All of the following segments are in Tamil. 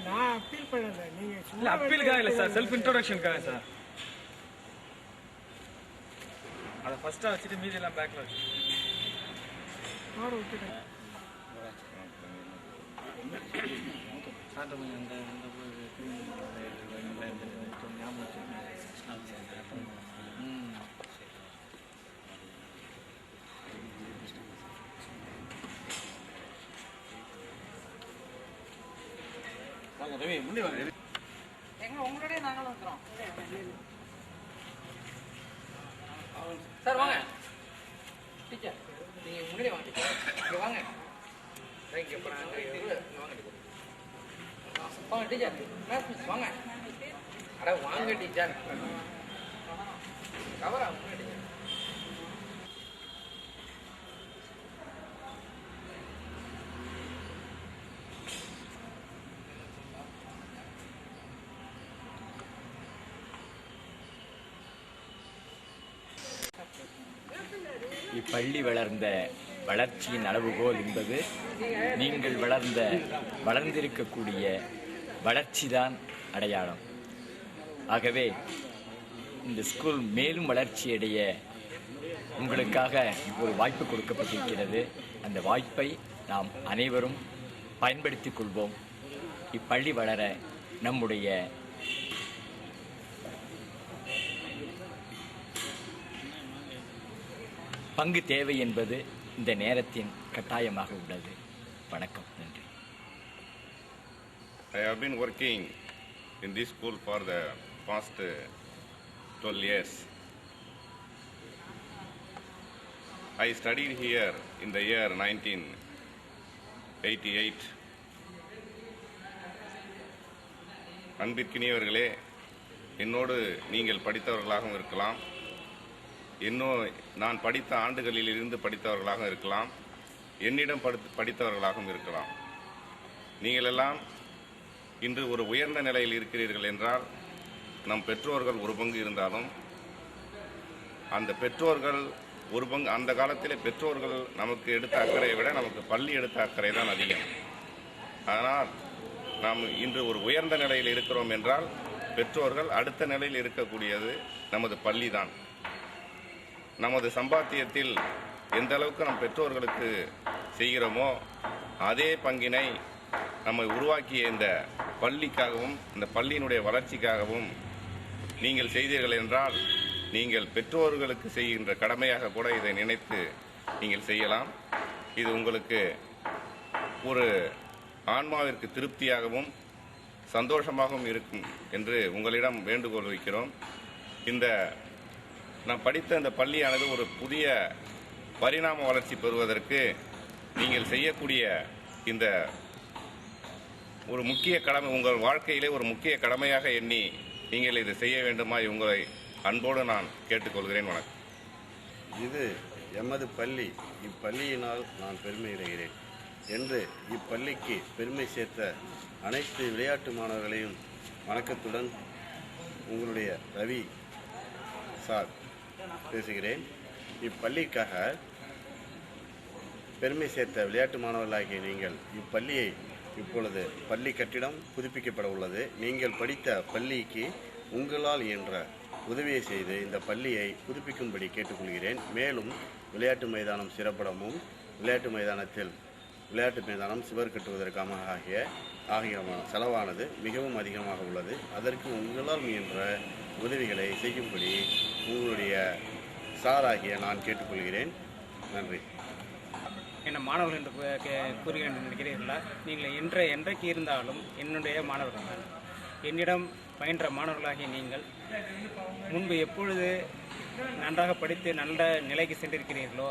நான் அப்பீல் பண்ணல, நீங்க இல்ல அப்பீலுக்காக இல்ல சார், செல்ஃப் இன்ட்ரோடக்ஷனுக்காக சார். அதை ஃபர்ஸ்டா வச்சுட்டு மீதி எல்லாம் பேக்ல வச்சு விட்டுட்டேன். உங்களுடைய நாங்களும் இருக்கிறோம் சார். வாங்க டீச்சர், நீங்க முன்னாடி வாங்க டீச்சர், இங்க வாங்க. இங்க அப்புறம் வாங்க டீச்சர், வாங்க. அட வாங்க டீச்சர், கவரா முன்னாடி. இப்பள்ளி வளர்ந்த வளர்ச்சியின் அளவுகோல் என்பது நீங்கள் வளர்ந்திருக்கக்கூடிய வளர்ச்சிதான் அடையாளம். ஆகவே இந்த ஸ்கூல் மேலும் வளர்ச்சியடைய உங்களுக்காக ஒரு வாய்ப்பு கொடுக்கப்பட்டிருக்கிறது. அந்த வாய்ப்பை நாம் அனைவரும் பயன்படுத்திக் கொள்வோம். இப்பள்ளி வளர நம்முடைய பங்கு தேவை என்பது இந்த நேரத்தின் கட்டாயமாக உள்ளது. வணக்கம், நன்றி. I have been working in this school for the past 12 years. I studied here in the year 1988. அன்பிற்கினியவர்களே, என்னோடு நீங்கள் படித்தவர்களாகவும் இருக்கலாம், நான் படித்த ஆண்டுகளிலிருந்து படித்தவர்களாக இருக்கலாம், என்னிடம் படித்தவர்களாகவும் இருக்கலாம். நீங்கள் எல்லாம் இன்று ஒரு உயர்ந்த நிலையில் இருக்கிறீர்கள் என்றால் நம் பெற்றோர்கள் ஒரு பங்கு இருந்தாலும், அந்த பெற்றோர்கள் ஒரு பங்கு, அந்த காலத்திலே பெற்றோர்கள் நமக்கு எடுத்த அக்கறையை விட நமக்கு பள்ளி எடுத்த அக்கறை தான் அதிகம். அதனால் நாம் இன்று ஒரு உயர்ந்த நிலையில் இருக்கிறோம் என்றால் பெற்றோர்கள் அடுத்த நிலையில் இருக்கக்கூடியது நமது பள்ளி தான். நமது சம்பாத்தியத்தில் எந்த அளவுக்கு நம் பெற்றோர்களுக்கு செய்கிறோமோ அதே பங்கினை நம்மை உருவாக்கிய இந்த பள்ளிக்காகவும் இந்த பள்ளியினுடைய வளர்ச்சிக்காகவும் நீங்கள் செய்தீர்கள் என்றால் நீங்கள் பெற்றோர்களுக்கு செய்கின்ற கடமையாக கூட இதை நினைத்து நீங்கள் செய்யலாம். இது உங்களுக்கு ஒரு ஆன்மாவிற்கு திருப்தியாகவும் சந்தோஷமாகவும் இருக்கும் என்று உங்களிடம் வேண்டுகோள் வைக்கிறோம். நான் படித்த இந்த பள்ளியானது ஒரு புதிய பரிணாம வளர்ச்சி பெறுவதற்கு நீங்கள் செய்யக்கூடிய இந்த ஒரு முக்கிய கடமை, உங்கள் வாழ்க்கையிலே ஒரு முக்கிய கடமையாக எண்ணி நீங்கள் இதை செய்ய வேண்டுமா உங்களை அன்போடு நான் கேட்டுக்கொள்கிறேன். வணக்கம். இது எமது பள்ளி, இப்பள்ளியினால் நான் பெருமை அடைகிறேன் என்று இப்பள்ளிக்கு பெருமை சேர்த்த அனைத்து விளையாட்டு மாணவர்களையும் வணக்கத்துடன் உங்களுடைய ரவி சார் பேசுகிறேன். இப்பள்ளிக்காக பெருமை சேர்த்த விளையாட்டு மாணவர்களாகிய நீங்கள் இப்பள்ளியை இப்பொழுது பள்ளி கட்டிடம் புதுப்பிக்கப்பட உள்ளது. நீங்கள் படித்த பள்ளிக்கு உங்களால் இயன்ற உதவியை செய்து இந்த பள்ளியை புதுப்பிக்கும்படி கேட்டுக்கொள்கிறேன். மேலும் விளையாட்டு மைதானம் சிறப்படமும் விளையாட்டு மைதானம் சுவர் கட்டுவதற்காக ஆகிய செலவானது மிகவும் அதிகமாக உள்ளது. அதற்கு உங்களால் முயன்ற உதவிகளை செய்யும்படி உங்களுடைய சாராகிய நான் கேட்டுக்கொள்கிறேன். நன்றி. என்ன மாணவர்கள் என்று கூறுகிறேன் என்று நினைக்கிறீர்களா? நீங்கள் என்றைக்கு இருந்தாலும் என்னுடைய மாணவர்கள் தான். என்னிடம் பயின்ற மாணவர்களாகிய நீங்கள் முன்பு எப்பொழுது நன்றாக படித்து நல்ல நிலைக்கு சென்றிருக்கிறீர்களோ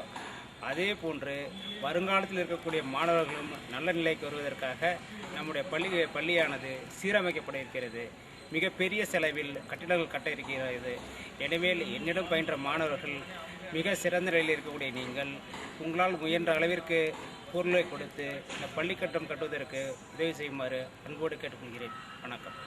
அதே போன்று வருங்காலத்தில் இருக்கக்கூடிய மாணவர்களும் நல்ல நிலைக்கு வருவதற்காக நம்முடைய பள்ளியானது சீரமைக்கப்பட இருக்கிறது. மிகப்பெரிய செலவில் கட்டிடங்கள் கட்ட இருக்கிறது. எனவே என்னிடம் பயின்ற மாணவர்கள் மிக சிறந்த நிலையில் இருக்கக்கூடிய நீங்கள் உங்களால் முயன்ற அளவிற்கு பொருளை கொடுத்து இந்த பள்ளி கட்டம் கட்டுவதற்கு உதவி செய்யுமாறு அன்போடு கேட்டுக்கொள்கிறேன். வணக்கம்.